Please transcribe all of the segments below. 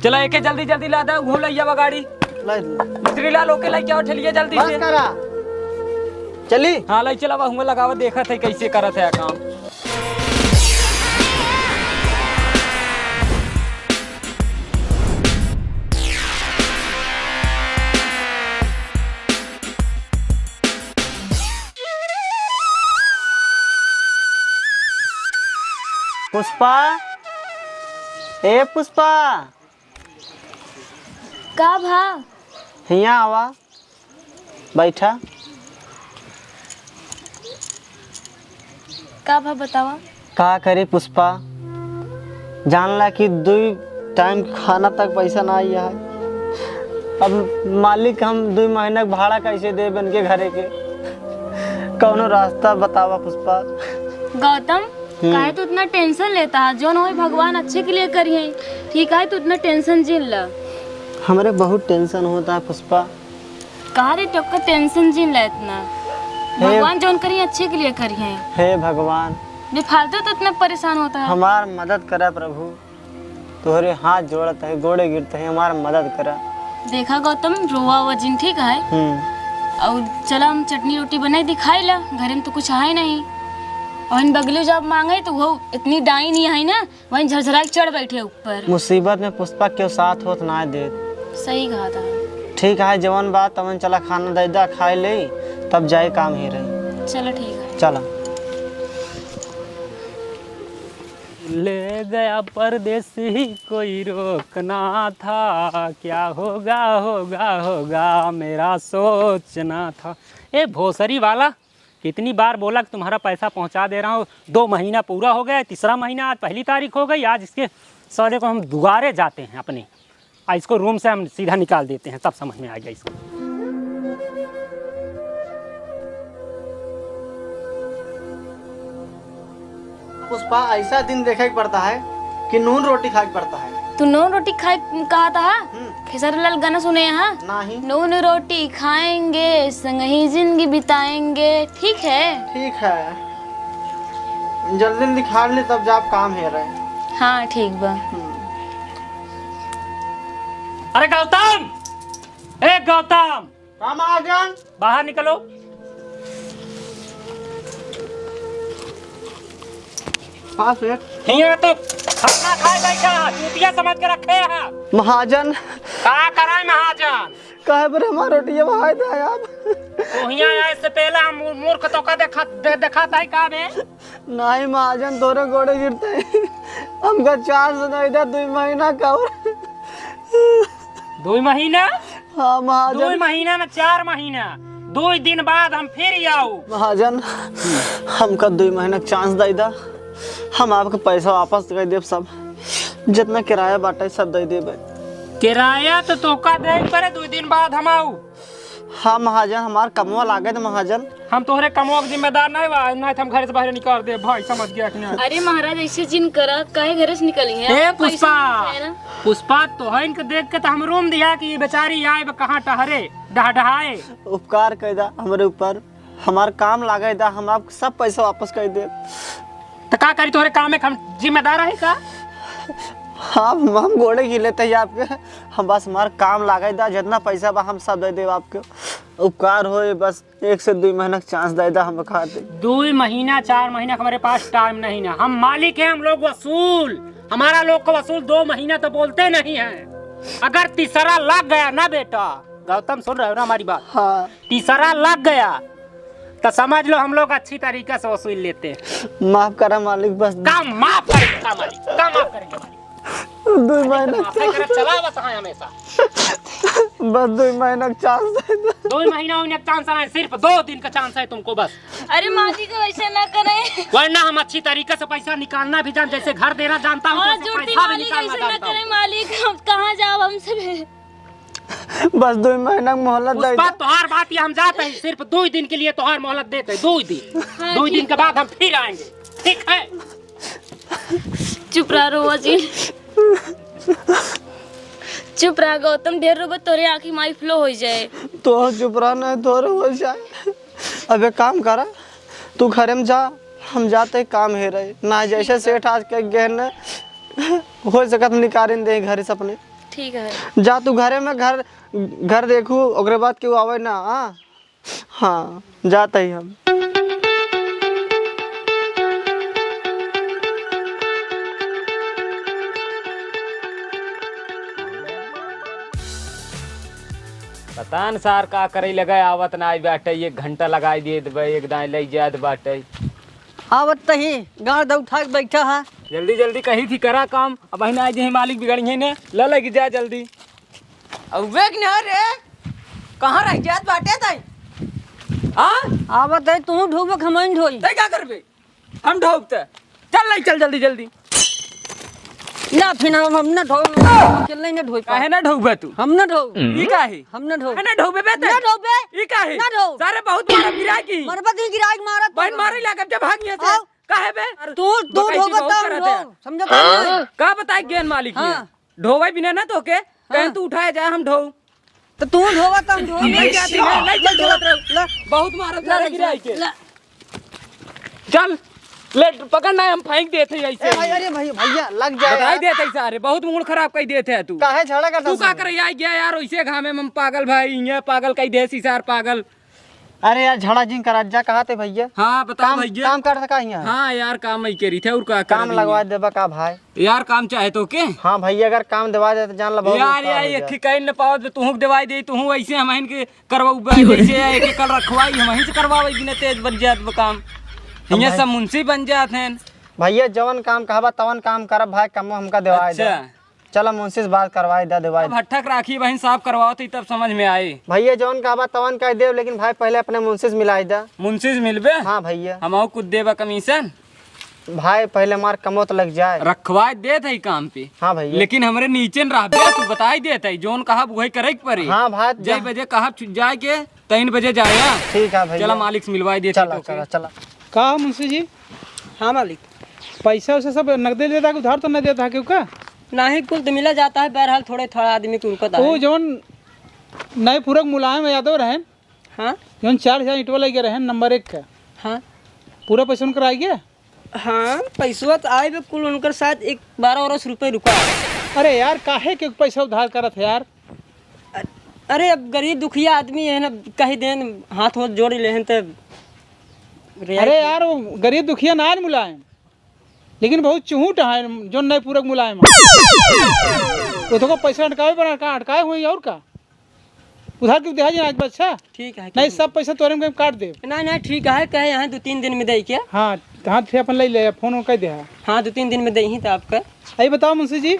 चला एके जल्दी जल्दी ला दे घूम लइया बा गाड़ी मिस्त्री ला लोके लाई जाओ ठेलिए जल्दी से करा चली। हां लाई चला हुआ लगावा देखत है कैसे करत है काम। पुष्पा ए पुष्पा का भा हिया आवा बैठा। का भा बतावा। का करी पुष्पा जानला कि 2 टाइम खाना तक पैसा ना आया है। अब मालिक हम 2 महीना भाड़ा कैसे दे बन के घरे के कौनो रास्ता बतावा पुष्पा। गौतम काहे तू इतना टेंशन लेता है? जो न भगवान अच्छे के लिए करिए ठीक है, तू इतना टेंशन झेल ला। हमरे बहुत टेंशन होता है पुष्पा। कहा रे टक्कर टेंशन झेल ला इतना? भगवान जो करिए अच्छे के लिए करिए। हे भगवान बेफालतू तो इतना परेशान होता है। हमार मदद करा प्रभु, तोहरे हाथ जोड़त है गोड़े गिरते है, हमार मदद करा। देखा गौतम रोवा वजिन ठीक है और चला हम चटनी रोटी बनाई दिखाई ला। घर में तो कुछ है नहीं और बगले जब मांगे तो वो इतनी डाई नहीं है ना, वहीं झरझरा चढ़ बैठे ऊपर। मुसीबत में पुष्पा क्यों साथ होत ना दे। सही कहा था। ठीक है जवन बात तवन चला खाना दे दा खाए ले तब जाए काम ही रही। चलो ठीक है चला। ले गया परदेसी कोई रोकना था, क्या होगा होगा होगा मेरा सोचना था। ए भोसरी वाला कितनी बार बोला कि तुम्हारा पैसा पहुंचा दे रहा हूँ। 2 महीना पूरा हो गया, 3रा महीना आज पहली तारीख हो गई। आज इसके सारे को हम दुगारे जाते हैं अपने, इसको रूम से हम सीधा निकाल देते हैं, तब समझ में आ गया इसको। पुष्पा ऐसा दिन देखे पड़ता है कि नून रोटी खाए पड़ता है। तू नून रोटी खाए कहा था? खेसारी लाल गाना सुने यहाँ? नहीं। नून रोटी खाएंगे संग ही जिंदगी बिताएंगे। ठीक है ठीक है जल्दी दिखा ले तब जब काम है रहे। हाँ ठीक बा। अरे गौतम, ए गौतम काम आ जान बाहर निकलो। पास हिया तो खाना खाए बैठा चूतिया समझ के रखे हैं। महाजन का कराए महाजन? कहे पर हमारा रोटियां भाई दे आप। तो हिया आए से पहले हम मूर्ख तो का देखा था का बे? नहीं महाजन तोरे गोड़े गिरते हैं। हमका 400 नहीं दे 2 महीना का। 2 महीना? हाँ महाजन 2 महीना में 4 महीना, 2 दिन बाद हम फिर आओ। महाजन हमका 2 महीना चांस दे दा, हम आपका पैसा वापस कर देब। सब जितना किराया बाटे सब दे देबे। किराया तो तोका दे पड़े 2 दिन बाद हम आऊ। हाँ महाजन हमार कमवा लागे तो महाजन हम तोहरे कमवा के जिम्मेदार नहीं बा, नहीं हम घर से बाहर निकाल दे भाई, समझ गया कि नहीं? अरे महाराज ऐसे जिन करा काहे घर से निकली है? ए पुष्पा, पुष्पा तो है इनके देख के तो हम रूम दिया कि ये बेचारी आए कहाँ टहरे डहाए। उपकार कर दा हमारे ऊपर, हमार काम लागे दा, हम आपको सब पैसा वापस कर दे। तो का करी तोहरे काम में हम जिम्मेदार है का? हाँ हम गोड़े गिर लेते हैं आपके, हम बस हमारा काम लागे दा, जितना पैसा बा हम सब दे दे आपके। उपकार हो बस 1 से 2 महीना चांस दे दा, हम खा दे। 2 महीना 4 महीना हमारे पास टाइम नहीं ना, हम मालिक हैं, हम लोग वसूल, हमारा लोग को वसूल 2 महीना तो बोलते नहीं है। अगर 3रा लग गया ना बेटा, गौतम सुन रहे हो ना हमारी बात? हाँ। 3रा लग गया तो समझ लो हम लोग अच्छी तरीके से वसूल लेते हैं। माफ करा मालिक, बस काम माफ करेगा मालिक, काम माफ करेंगे मालिक। 2 महीना चला बस हमेशा बस 2 महीना चांस दे दो। 2 महीना होने का चांस नहीं, सिर्फ 2 दिन का चांस है तुमको बस। अरे माजी को ऐसे ना करें, वरना हम अच्छी तरीके से पैसा निकालना भी जान, जैसे घर देना जानता हूँ पैसा भी निकालना जानता हूँ। मालिक हम कहाँ जाओ हमसे? बस 2 महीना मोहलत दे दो। तोहार बात ये हम जाते हैं, सिर्फ 2 दिन के लिए तोहार मोहलत देते हैं। 2 दिन, 2 दिन के बाद हम फिर आएंगे, ठीक है? चुप रहा रोवा जी, चुप रहा गौतम, ढेर रोबो तोरे आँखी माई फ्लो हो जाए। तो चुप रहा नहीं थोड़े हो जाए। अब एक काम करा, तू घर में जा, हम जाते काम है रहे ना, जैसे सेठ आज के गहने हो सकत निकाल दे घर से अपने। ठीक है। जा तू घरे में घर घर देखू ओकरे बाद केहू आवे ना। हाँ जाते ही हम। पता न सार का करे लगा आवत ना आई बाटे, 1 घंटा लगाई दिए देबे एक दाई ले जात बाटे। आवत तही गाड़ दे उठा के बैठा है। जल्दी जल्दी कही थी करा काम, अब बहन आज ही मालिक बिगड़ी है ने ल लग जा जल्दी। अब वेग न रे कहाँ रह जात बाटे तई? हां आवत है तू ढोबक हम नहीं ढोई। तई का करबे? हम ढोबते चल चल जल्दी जल्दी। ना फिर हम ना ढो अकेले ना ढोई। काहे ना ढोबे तू? हम ना ढो। ई काहे? हम ना ढो। ना ढोबे बे ना ढोबे। ई काहे? ना ढो। सारे बहुत मारा गिरा की मरबत ही गिराई मारत। बहन मारे लगा जब भाग गया से काहे बे? तू ढोबत हम ढो समझता? का बताए गेन मालिक ने ढोवे बिना ना तोके कहीं तू उठाया जाए हम ढो तो तू ढोबत हम ढो। नहीं जाती है नहीं चल ढोबत रहो बहुत मारत सारे गिराई के। चल ले पकड़ ना हम फेंक देते ऐसे। अरे भैया लग जाए। बताई देते सारे बहुत मूड खराब कर देते है तू। काहे झगड़ा करता तू का करे आई गया यार वैसे घामे में पागल भाई ये पागल कई देसी सार पागल। अरे यार झड़ा जिन करा जा कहा थे भैया। हाँ बता भैया काम कर सका यहाँ। हाँ यार काम ही करी थे और का काम लगवा देबा का भाई। यार काम चाहे तो के हाँ भैया अगर काम दिवा दे तो जान ला बहुत यार ये एक कह न पाओ तू दवाई दे तू ऐसे हम इनके करवाऊ ऐसे एक कल रखवाई हम वहीं से करवावे बिना तेज बन जात काम ये सब मुंशी बन जाते हैं। भैया जवन काम कहबा तवन काम करब भाई कमो हमका दिवाई दे। चलो मुंशी से बात करवाई दे दिवाई। भट्ठक राखी बहन साफ करवाओ तो तब समझ में आए। भैया जवन कहबा तवन कह दे लेकिन भाई पहले अपने मुंशी से मिलाई दे। मुंशी से मिलबे? हाँ भैया हम कुछ देबा कमीशन भाई पहले मार कमो तो लग जाए। रखवाई देत है काम पे। हाँ भैया लेकिन हमरे नीचे न रहबे तू बताई देत है जोन कहा वही करे के पड़ी। हाँ भाई जय बजे कहा जाए के 3 बजे जाए। ठीक है भैया चला मालिक से मिलवाई देते। चला चला चला। का मुंशी जी? हाँ मालिक पैसा वैसे सब नकदे लेता है उधार तो नहीं देता है क्यों का? नहीं कुल तो मिला जाता है बहरहाल थोड़ा आदमी को रुकता वो जौन नए पूरक मुलायम यादव रहन। हाँ जौन 4000 ईंटवा लग गया रहन नंबर 1 का। हाँ पूरा पैसा उनकर आ गया? हाँ पैसा तो आए कुल उनकर शायद 12-12 रुपये रुका। अरे यार काहे के पैसा उधार करत है यार? अरे अब गरीब दुखिया आदमी है ना कहीं दिन हाथ हाथ जोड़ लेहन तो। अरे यार वो गरीब दुखिया ना है मुलायम लेकिन बहुत चूहूट है जो नए पूरक मुलायम वो तो पैसा अटकावे बना कहाँ अटकाए हुए और का उधार क्यों दिया जाए आज बच्चा? ठीक है नहीं सब पैसा तोरे में काट दे। नहीं ठीक है कहे यहाँ 2-3 दिन में दे क्या? हाँ हाथ फिर अपन ले ले फोन कह दे। हाँ 2-3 दिन में दे ही तो आपका। अरे बताओ मुंशी जी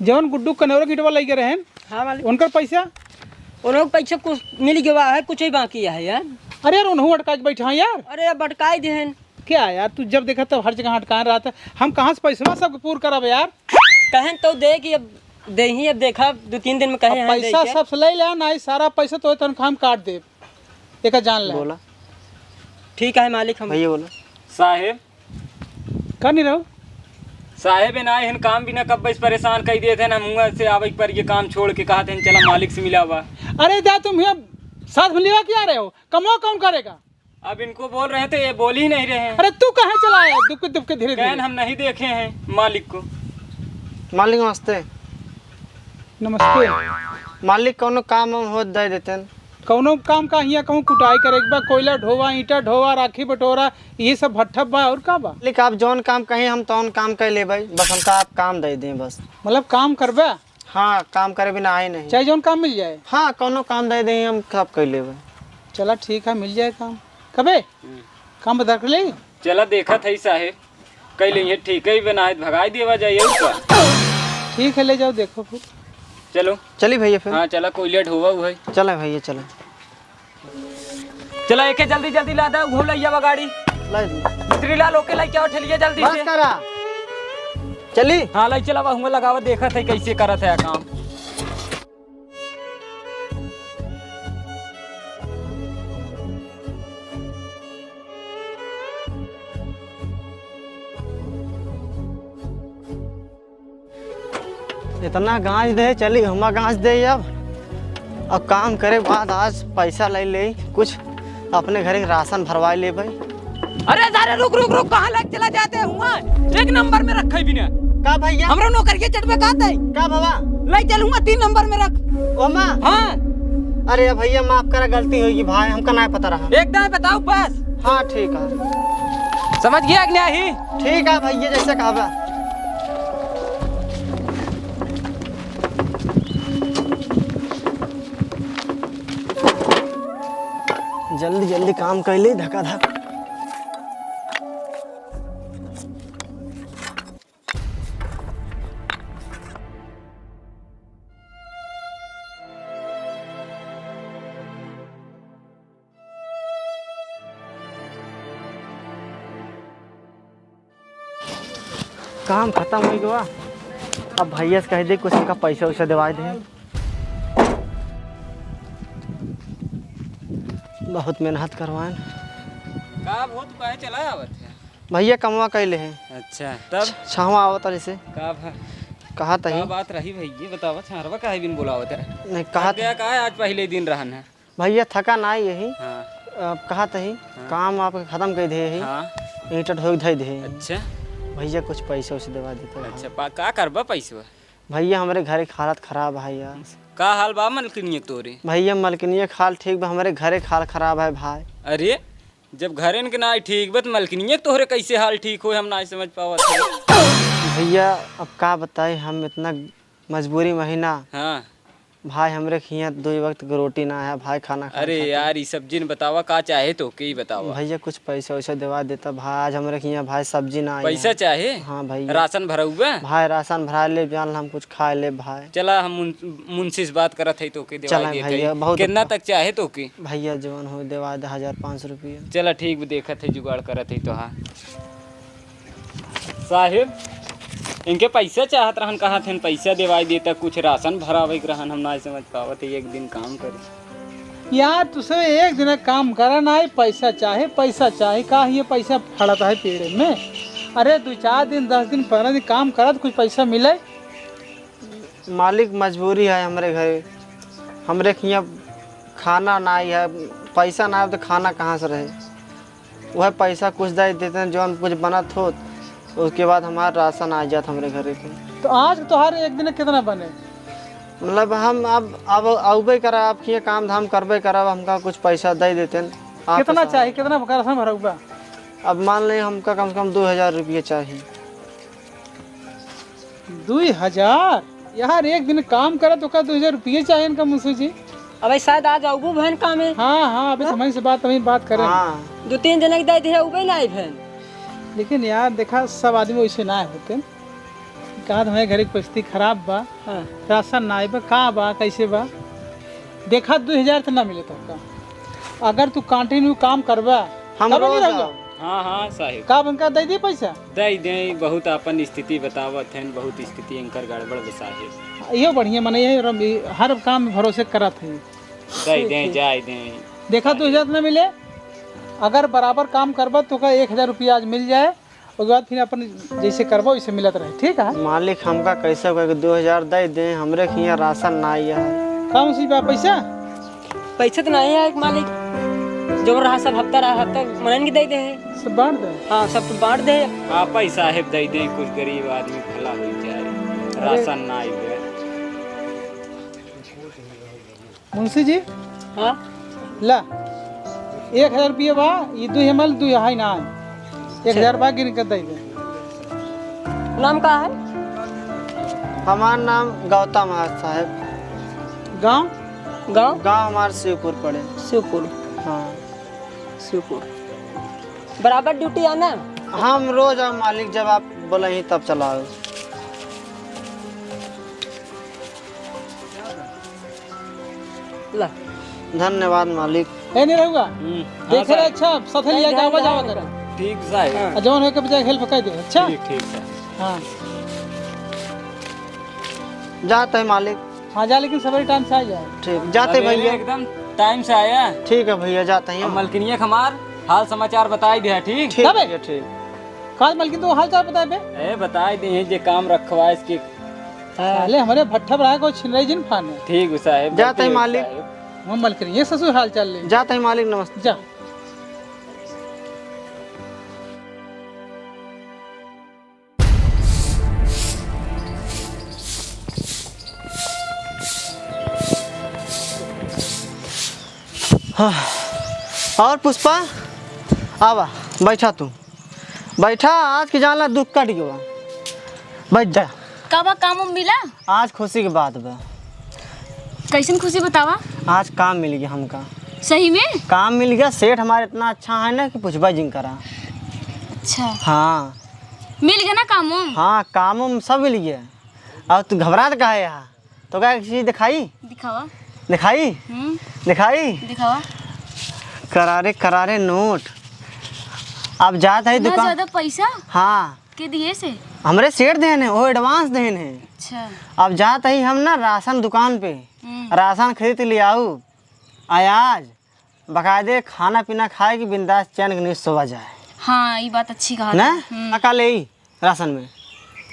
जौन गुड्डू कनौरा की ईंटवा लग गया रहन। हाँ मालिक उनका पैसा? उन पैसा कुछ मिल गया है कुछ ही बाकी है यार। अरे यार उन्होंने अटका के बैठा है यार। अरे अब अटकाई देहन क्या यार तू जब देखा तब हर जगह अटका रहा था। हम कहाँ से पैसा सब पूरा कराबे यार? कहन तो दे कि अब दे ही अब देखा 2-3 दिन में कहे पैसा सब ले ले ना सारा पैसा तो तनख्वाह हम काट दे एक जान ले। बोला ठीक है मालिक हम भैया बोला साहेब कर नहीं रहो साहेब ना हन काम बिना कब बस परेशान कर दिए थे ना मुँह से आवे पर ये काम छोड़ के कहा थे चला मालिक से मिला हुआ। अरे जा तुम यहाँ साथ में लेवा क्या रहे हो कमाओ कौन करेगा? अब इनको बोल रहे थे ये बोल ही नहीं रहे हैं। अरे तू कहाँ चला आया दुख दुख के धीरे कहन हम नहीं देखे हैं मालिक को। मालिक नमस्ते। नमस्ते मालिक कौनो काम हो दे देते कौनो काम का यहाँ कहूँ कुटाई करे बा कोयला ढोवा ईंटा ढोवा राखी बटोरा ये सब भट्ठा बा और का बा? मालिक आप जौन काम कहीं हम तौन काम कर ले भाई बस हमका आप काम दे दें बस। मतलब काम करबा? हाँ काम करे बिना आए नहीं चाहे जौन काम मिल जाए। हाँ कौनो काम दे दें हम सब कर ले। चला ठीक है मिल जाए काम कबे काम बता कर ले। चला देखा था साहेब कई लिए ठीक है बनाए भगाई देवा जाइए। ठीक है ले जाओ देखो फिर। चलो चलिए भैया फिर। हाँ चला कोयला ढोवा हुआ है। चले भैया चले। चला एक जल्दी जल्दी ला दो घूम लिया गाड़ी मिस्त्री ला लोके लाई क्या ठेलिए जल्दी से। करा चली। हाँ लाई चला हुआ लगावा देखा था कैसे करा था काम। इतना गांच दे चली हम गांच दे अब काम करे बाद आज पैसा ले ले कुछ अपने घर राशन भरवा ले भाई। अरे सारे रुक रुक रुक कहाँ लग चला जाते हुआ 1 नंबर में रखे बिना का भैया हमरा नौकर के चटबे कहते का बाबा ले चलूंगा 3 नंबर में रख। ओमा हाँ अरे भैया माफ करा, गलती होगी भाई, हमका नहीं पता रहा। एकदम बताओ बस। हाँ ठीक है, समझ गया कि नहीं? ठीक है भैया जैसे कहा। जल्दी जल्दी काम कर ली, धक्का धक। काम खत्म हो गया। अब भैया से कह दे कुछ उनका पैसा वैसा दिवा दे। बहुत मेहनत करवाएं का बहुत कहे चला आवत है भैया, कमवा कैले हैं। अच्छा तब छावा आवत से का कहा तही का बात रही भैया, बतावा छारवा काहे बिन बोलावत है? नहीं कहा क्या कहा है आज पहले दिन रहन है? भैया थका ना यही हाँ कहा तही काम आपके खत्म कर दे हाँ ईंट ढोक धई दे। अच्छा भैया कुछ पैसा उसे दिवा देते। अच्छा का करबा पैसा? भैया हमारे घर की हालत खराब है यार। का हाल बा मलकिनिया तोरे? भैया मलकिनिया खाल ठीक बा, हमारे घरे हाल खराब है भाई। अरे जब घरे के ना ठीक बा तो मलकिनिया तोहरे कैसे हाल ठीक हो, हम ना समझ पावत है। भैया अब का बताए, हम इतना मजबूरी महीना हाँ भाई, हमरे खिया 2 वक्त की रोटी ना है भाई, खाना खा अरे यार ये सब्जी ने बतावा का चाहे तो के ही बतावा। भैया कुछ पैसा वैसा दिवा देता भाई, आज हमरे खिया भाई सब्जी ना आई पैसा है। चाहे? हाँ भैया राशन भराऊबा? भाई राशन भरा ले, जान हम कुछ खा ले भाई। चला हम मुंशी से बात करत है तो के चला दिवाई भैया, देते बहुत कितना तक चाहे तो के? भैया जवान हो दिवा दे 1500 रुपया। चला ठीक भी देखत है जुगाड़ करत है तो। हाँ साहिब इनके पैसा चाहत रहन, कहा थे पैसा दिवाई देता, कुछ राशन भरावे के रहन, हम ना समझ पावत है। एक दिन काम करे यार, तुझसे एक दिन काम करा ना है, पैसा चाहे का ये पैसा फड़ता है पेड़ में। अरे 2-4 दिन 10 दिन 15 दिन काम करा तो कुछ पैसा मिले। मालिक मजबूरी है हमारे घरे, हमरे खिया खाना ना आई है, पैसा ना है तो खाना कहाँ से रहे। वह पैसा कुछ दे देते हैं जो कुछ बनत हो, उसके बाद हमारा राशन आ जाता हमारे घरे के। तो आज तो हर एक दिन कितना बने? मतलब हम अब अबे करा, आपके काम धाम करबे करा, हमका कुछ पैसा दे देते हैं। कितना चाहिए, कितना राशन भरा? अब मान लें हमका कम से कम 2000 रुपये चाहिए। 2000? यार एक दिन काम करा तो का 2000 रुपये चाहिए इनका मुंशी जी? अबे शायद आज आऊगो बहन काम है। हाँ अभी समय से बात करें। हाँ 2-3 जन के दाई उबे ना आई बहन। लेकिन यार देखा, सब आदमी वैसे ना होते। कहा हमारे घर की परिस्थिति खराब बा, राशन ना बा, कहाँ बा कैसे बा, देखा 2000 तो ना मिले तब। अगर तू कंटिन्यू काम करबा हम तब रोज नहीं रहूंगा। हाँ हाँ साहिब का बनका दे दी पैसा? दे दे, बहुत अपन स्थिति बतावत है, बहुत स्थिति इनकर गड़बड़ बा साहिब। ये बढ़िया मने ये हर काम में भरोसे करत है। दे दे जाए दे। देखा 2000 ना मिले, अगर बराबर काम करबा तो का 1000 रुपया आज मिल जाए, उसके बाद फिर अपन जैसे करबा वैसे मिलत रहे। ठीक है मालिक, हमका कैसे कहे 2000 दे दे, हमरे खिया राशन ना आई है। कौन सी बात? पैसा तो नहीं है मालिक, जो रहा सब हफ्ता मनन के दे दे। सब बांट दे। हाँ सब बांट दे। आप ही साहिब दे दे, कुछ गरीब आदमी भला हो जाए, राशन ना आई है। मुंशी जी हाँ ला 1000 रुपये बा, ये 2 हाई ना है, 1000 बा गिन कर दे दे। नाम का है? हमारा नाम गौतम है साहब। गांव गांव हमारे शिवपुर पड़े। शिवपुर। हाँ शिवपुर बराबर ड्यूटी आना? हम रोज हम मालिक जब आप बोले ही तब चलाओ। ला धन्यवाद मालिक। है नहीं रहूगा देखे रहे। साहिब। अच्छा साथे लिया के आवा जावा कर, ठीक साहिब। जवान होके बजाय हेल्प कर दे। अच्छा ठीक ठीक साहिब। हाँ जाते हैं मालिक। हाँ जा, लेकिन सवेरे टाइम से आ जाए। ठीक जाते सवेरे भैया। एकदम टाइम से आया। ठीक है भैया, जाते हैं। अब मलकिनिया हमार हाल समाचार बताई दे। ठीक ठीक जाबे? भैया ठीक। काल मलकिन तो हाल चाल बताए बे। ए बताई दे जे काम रखवा इसके। साले हमारे भट्ठा बड़ा को छिनराई जिन फाने। ठीक साहिब। जाते हैं मालिक। हम मलकिन ये ससुर हाल चाल ले। जाते हैं मालिक, नमस्ते। जा। और पुष्पा आवा बैठा तू बैठा। आज के जानला दुख कट गया, बैठ जा। कब काम उम मिला? आज खुशी की बात बा। कैसन खुशी बतावा? आज काम मिल गया हमका। सही में? काम मिल गया, सेठ हमारे इतना अच्छा है ना कि पुष्पा जी करा। अच्छा हाँ मिल गया ना काम उम? हाँ, काम उम सब मिल गया। अब तू घबरात का है यहाँ? तो क्या चीज़ दिखाई? दिखावा। दिखाई? दिखाई? दिखावा। करारे करारे नोट। अब जात है इतना दुकान। ज्यादा पैसा हाँ, के दिए से? हमरे सेठ देन है, वो एडवांस देन है। अच्छा। अब जात है हम ना राशन दुकान पे, राशन खरीद ले आऊ। आज बकायदे खाना पीना खाए कि बिंदास चैन के नींद सोवा जाए हाँ ये बात अच्छी कहा ना। का ले राशन में?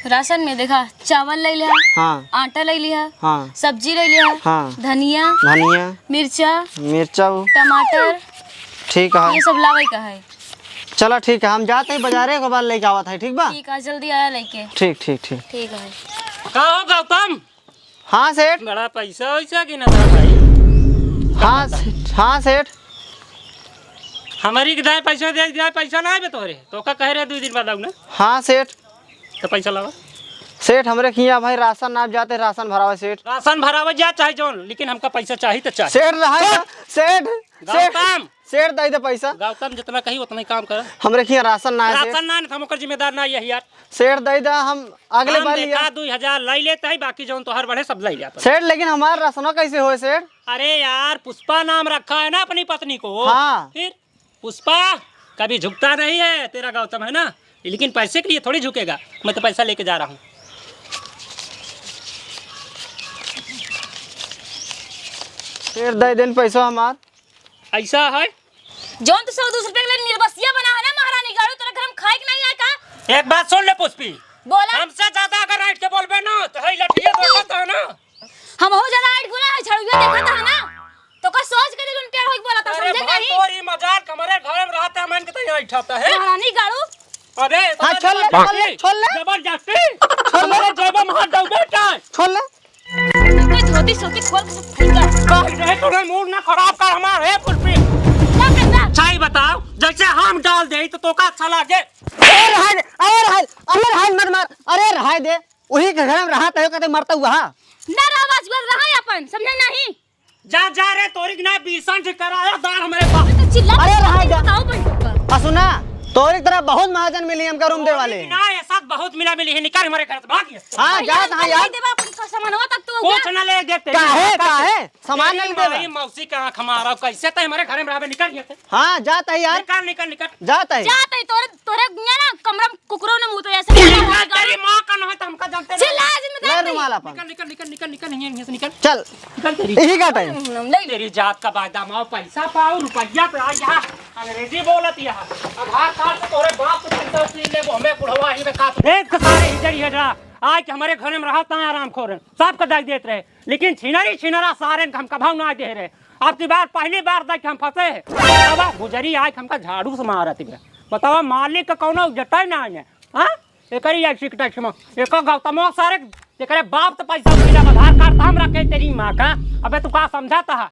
राशन में देखा चावल ले लिया, हाँ आटा ले लिया, हाँ सब्जी ले लिया, हाँ, धनिया, धनिया, मिर्चा, वो टमाटर, ठीक है। ये सब लावे का है। चलो ठीक है, हम जाते हैं बाजारे के बाद लेके आवा था। ठीक बा? ठीक है, जल्दी आया लेके। ठीक ठीक ठीक ठीक है। का हो गौतम? हाँ सेठ। बड़ा पैसा वैसा कि ना था भाई? हाँ सेठ। हमारी कितना पैसा दे दिया? पैसा ना है तोरे तो का कह रहे 2 दिन बाद आऊ ना? हाँ सेठ। तो पैसा लावा। सेठ हमरे किया भाई राशन आप जाते राशन भरावे सेठ। राशन भरावा जा चाहे जोन, लेकिन हमका पैसा चाहिए तो चाहिए। सेठ रहा सेठ। गौतम सेठ दे दे पैसा। गौतम जितना कही उतना ही काम कर। हमरे किया राशन ना है सेठ। राशन ना हम ओकर जिम्मेदार ना यही यार। सेठ दे दे, हम अगले बार लिया। 2000 ले लेते हैं, बाकी जोन तोहर बढ़े सब ले जाता। सेठ लेकिन हमारा राशन कैसे होए सेठ? अरे यार पुष्पा नाम रखा है ना अपनी पत्नी को। हाँ। फिर पुष्पा कभी झुकता नहीं है, तेरा गौतम है ना, लेकिन पैसे के लिए थोड़ी झुकेगा। मैं तो पैसा लेके जा रहा हूँ। सेठ दे देन पैसा हमार। ऐसा है जोन तो 100-200 रुपए के लिए निर्बसिया बना है ना महारानी गाड़ू, तेरे घर हम खाए कि नहीं आए का? एक बात सुन ले पुष्पी, बोला। हमसे ज्यादा अगर राइट के बोलबे ना तो है लठिया देखता है ना। हम हो ज्यादा हाइट बोला है, छड़ुआ देखता है ना, तो का सोच के दिल टेढ़ होके बोला था, अरे समझे भाई नहीं? तोरी मजाक हमारे घर में रहता है, मन के तो यहाँ उठाता है। महारानी गाड़ू अरे हाँ, छोड़ ले, छोड़ ले, छोड़ ले। जबरदस्ती हमारे जेबा में हाथ डाल बेटा। छोड़ ले। कोई धोती सोती खोल के सब फेंका। कह रहे तूने मूड ना खराब कर हमारे पुष्पी। क्या करना? सही बताओ, जैसे हम डाल दे तो का अच्छा लगे? अरे रहा दे, अरे रहा मत मार। अरे रहा दे, वही के घर में रहा तय कहते मरता हुआ। ना आवाज कर रहा है अपन, समझे नहीं? जा रे तोरी ना बीसन से कराया दार हमारे पास। तो चिल्ला। अरे रहा दे। बताओ बंटू। सुना तोरी तरह बहुत महाजन मिली हमका रूम दे वाले। ना ऐसा बहुत मिली है, निकाल हमारे घर से भाग ये। हाँ जात हाँ यार। देवा अपन का सामान हो तक तो कुछ न ले देते। काहे सामान नहीं देवे। मौसी का आँख हमारा कैसे तो हमारे घर में रहे, निकल गए थे। हाँ जात है यार। निकल जात है। जात है तोरे ना कमरा में कुकरों ने मुंह तो ऐसे तेरी माँ का ना है तो हमका जानते नहीं। चिल्ला जिम्मेदार ले रुमाल अपन। निकल यहाँ से निकल। चल तेरी यही काटा है। नहीं। तेरी जात का बादाम आओ, पैसा पाओ, रुपया पे आ यहाँ अंग्रेजी बोलत यहाँ। आधार कार्ड से तोरे बाप से पैसा ले वो हमें बुढ़वा ही में काट। एक सारे इधर ही है आज के हमारे घर में रहता है आराम खोर सब का दाग देते रहे, लेकिन छिनरा सारे हम कभाव ना दे रहे। अब की बार पहली बार देख हम फंसे है। अब गुजरी आए हमका झाड़ू से मारा थी। बताओ मालिक का कौन जटा ना है। हाँ एक गौतम सारे बाप तो पैसा आधार कार्ड हम रखे तेरी माँ का। अबे तू का समझाता है?